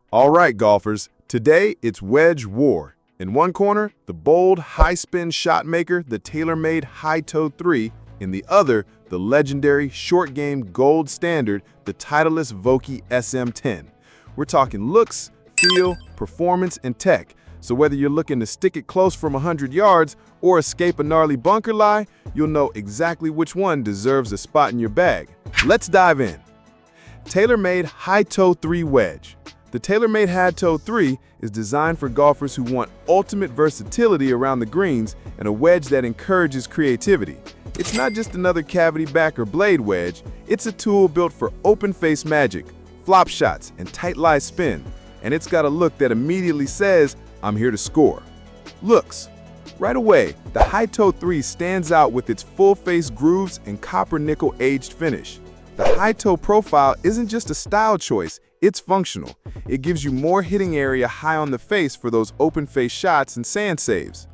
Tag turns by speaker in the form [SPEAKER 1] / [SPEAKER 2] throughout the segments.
[SPEAKER 1] All right, golfers, today it's wedge war. In one corner, the bold, high-spin shot maker, the TaylorMade High Toe 3. In the other, the legendary short game gold standard, the Titleist Vokey SM10. We're talking looks, feel, performance, and tech. So whether you're looking to stick it close from 100 yards or escape a gnarly bunker lie, you'll know exactly which one deserves a spot in your bag. Let's dive in. TaylorMade High Toe 3 Wedge. The TaylorMade Hi Toe 3 is designed for golfers who want ultimate versatility around the greens and a wedge that encourages creativity. It's not just another cavity back or blade wedge, it's a tool built for open-face magic, flop shots, and tight-lie spin. And it's got a look that immediately says, I'm here to score. Looks. Right away, the Hi Toe 3 stands out with its full-face grooves and copper nickel aged finish. The Hi Toe profile isn't just a style choice, it's functional. It gives you more hitting area high on the face for those open-face shots and sand saves.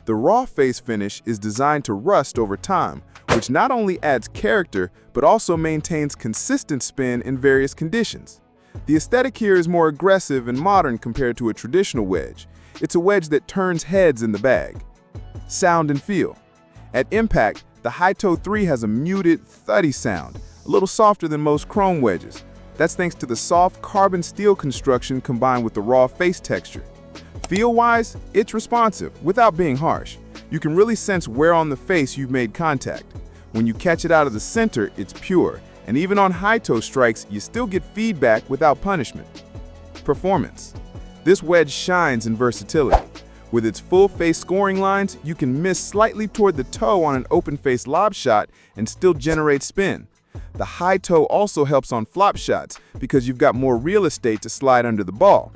[SPEAKER 1] The raw face finish is designed to rust over time, which not only adds character, but also maintains consistent spin in various conditions. The aesthetic here is more aggressive and modern compared to a traditional wedge. It's a wedge that turns heads in the bag. Sound and feel. At impact, the Hi Toe 3 has a muted, thuddy sound, a little softer than most chrome wedges. That's thanks to the soft carbon steel construction combined with the raw face texture. Feel-wise, it's responsive without being harsh. You can really sense where on the face you've made contact. When you catch it out of the center, it's pure, and even on high toe strikes, you still get feedback without punishment. Performance. This wedge shines in versatility. With its full face scoring lines, you can miss slightly toward the toe on an open face lob shot and still generate spin. The Hi Toe also helps on flop shots because you've got more real estate to slide under the ball.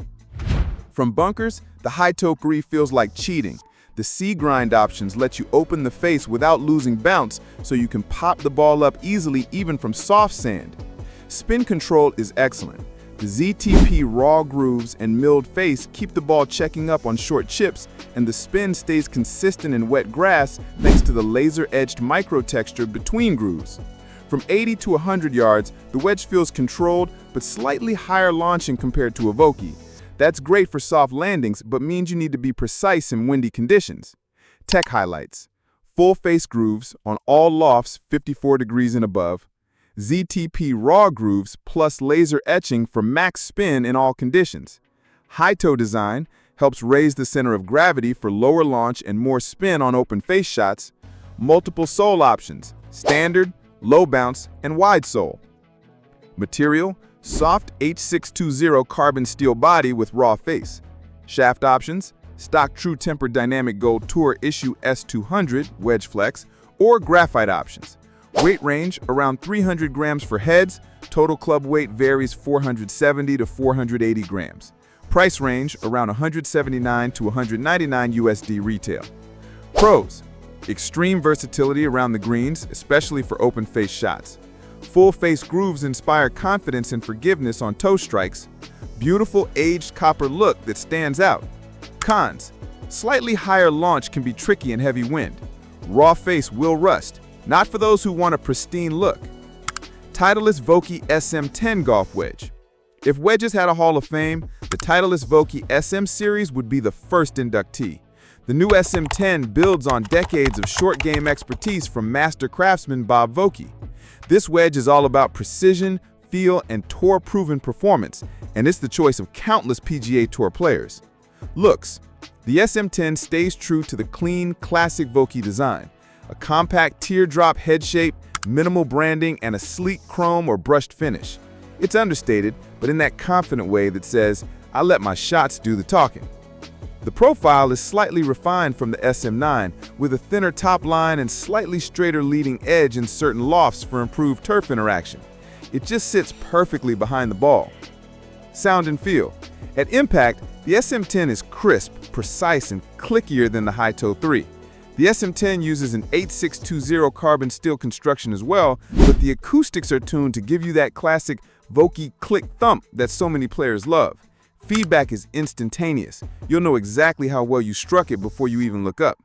[SPEAKER 1] From bunkers, the Hi Toe 3 feels like cheating. The C-grind options let you open the face without losing bounce, so you can pop the ball up easily even from soft sand. Spin control is excellent. The ZTP raw grooves and milled face keep the ball checking up on short chips, and the spin stays consistent in wet grass thanks to the laser-edged micro texture between grooves. From 80 to 100 yards, the wedge feels controlled but slightly higher launching compared to a Vokey. That's great for soft landings, but means you need to be precise in windy conditions. Tech highlights. Full face grooves on all lofts 54 degrees and above. ZTP raw grooves plus laser etching for max spin in all conditions. Hi Toe design helps raise the center of gravity for lower launch and more spin on open face shots. Multiple sole options, standard, low bounce, and wide sole. Material, soft H620 carbon steel body with raw face. Shaft options, stock True Temper Dynamic Gold Tour Issue S200 wedge flex, or graphite options. Weight range around 300 grams for heads, total club weight varies 470 to 480 grams. Price range around 179 to 199 USD retail. Pros. Extreme versatility around the greens, especially for open face shots. Full face grooves inspire confidence and forgiveness on toe strikes. Beautiful aged copper look that stands out. Cons. Slightly higher launch can be tricky in heavy wind. Raw face will rust, not for those who want a pristine look. Titleist Vokey SM10 Golf Wedge. If wedges had a Hall of Fame, the Titleist Vokey SM series would be the first inductee. The new SM10 builds on decades of short game expertise from master craftsman Bob Vokey. This wedge is all about precision, feel, and tour-proven performance, and it's the choice of countless PGA Tour players. Looks. The SM10 stays true to the clean, classic Vokey design. A compact teardrop head shape, minimal branding, and a sleek chrome or brushed finish. It's understated, but in that confident way that says, I let my shots do the talking. The profile is slightly refined from the SM9, with a thinner top line and slightly straighter leading edge in certain lofts for improved turf interaction. It just sits perfectly behind the ball. Sound and feel. At impact, the SM10 is crisp, precise, and clickier than the Hi Toe 3. The SM10 uses an H620 carbon steel construction as well, but the acoustics are tuned to give you that classic Vokey click thump that so many players love. Feedback is instantaneous. You'll know exactly how well you struck it before you even look up.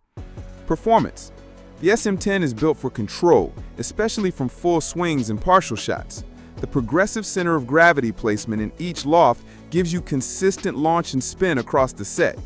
[SPEAKER 1] Performance. The SM10 is built for control, especially from full swings and partial shots. The progressive center of gravity placement in each loft gives you consistent launch and spin across the set.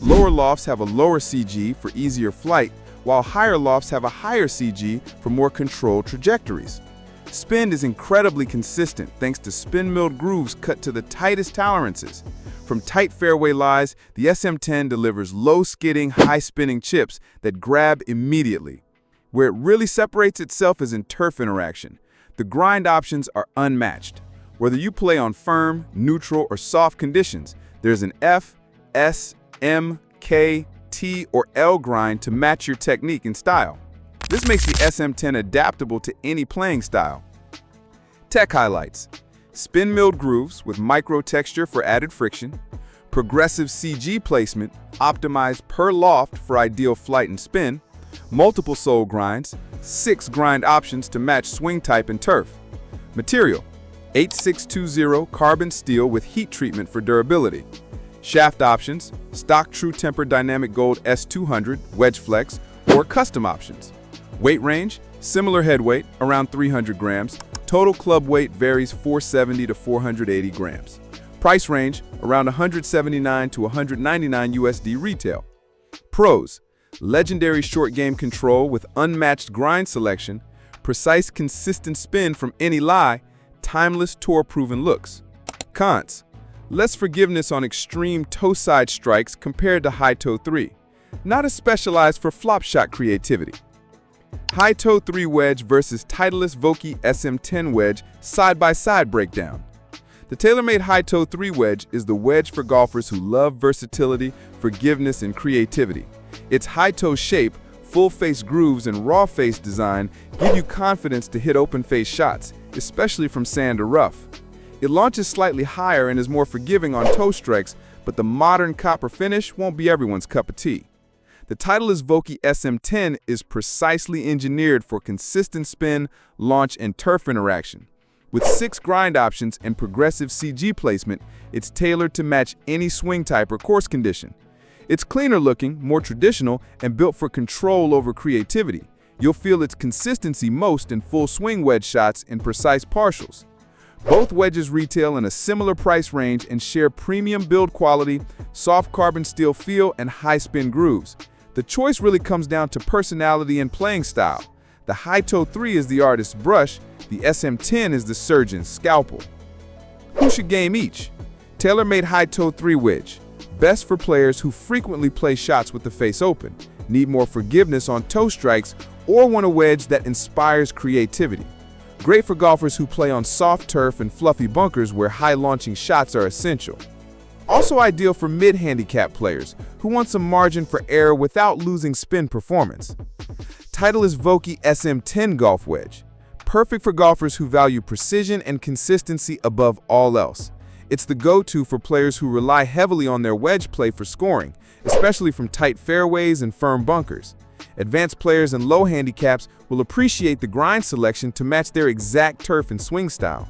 [SPEAKER 1] Lower lofts have a lower CG for easier flight, while higher lofts have a higher CG for more controlled trajectories. Spin is incredibly consistent thanks to spin-milled grooves cut to the tightest tolerances. From tight fairway lies, the SM10 delivers low-skidding, high-spinning chips that grab immediately. Where it really separates itself is in turf interaction. The grind options are unmatched. Whether you play on firm, neutral, or soft conditions, there's an F, S, M, K, T, or L grind to match your technique and style. This makes the SM10 adaptable to any playing style. Tech highlights: spin-milled grooves with micro texture for added friction, progressive CG placement optimized per loft for ideal flight and spin, multiple sole grinds, 6 grind options to match swing type and turf. Material: 8620 carbon steel with heat treatment for durability. Shaft options: stock True Temper Dynamic Gold S200 Wedge Flex or custom options. Weight range: similar head weight, around 300 grams. Total club weight varies 470 to 480 grams. Price range: around 179 to 199 USD retail. Pros: legendary short game control with unmatched grind selection, precise consistent spin from any lie, timeless tour-proven looks. Cons: less forgiveness on extreme toe-side strikes compared to Hi-Toe 3. Not as specialized for flop shot creativity. Hi-Toe 3 Wedge versus Titleist Vokey SM10 Wedge side-by-side breakdown. The TaylorMade Hi-Toe 3 Wedge is the wedge for golfers who love versatility, forgiveness, and creativity. Its high-toe shape, full-face grooves, and raw-face design give you confidence to hit open-face shots, especially from sand or rough. It launches slightly higher and is more forgiving on toe strikes, but the modern copper finish won't be everyone's cup of tea. The Titleist Vokey SM10 is precisely engineered for consistent spin, launch, and turf interaction. With 6 grind options and progressive CG placement, it's tailored to match any swing type or course condition. It's cleaner looking, more traditional, and built for control over creativity. You'll feel its consistency most in full swing wedge shots and precise partials. Both wedges retail in a similar price range and share premium build quality, soft carbon steel feel, and high spin grooves. The choice really comes down to personality and playing style. The Hi-Toe 3 is the artist's brush, the SM10 is the surgeon's scalpel. Who should game each? TaylorMade Hi-Toe 3 Wedge. Best for players who frequently play shots with the face open, need more forgiveness on toe strikes, or want a wedge that inspires creativity. Great for golfers who play on soft turf and fluffy bunkers where high launching shots are essential. Also ideal for mid-handicap players who want some margin for error without losing spin performance. Titleist Vokey SM10 Golf Wedge. Perfect for golfers who value precision and consistency above all else. It's the go-to for players who rely heavily on their wedge play for scoring, especially from tight fairways and firm bunkers. Advanced players and low handicaps will appreciate the grind selection to match their exact turf and swing style.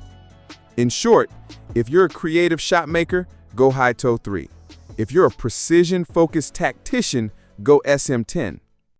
[SPEAKER 1] In short, if you're a creative shot maker, go Hi-Toe 3. If you're a precision-focused tactician, go SM10.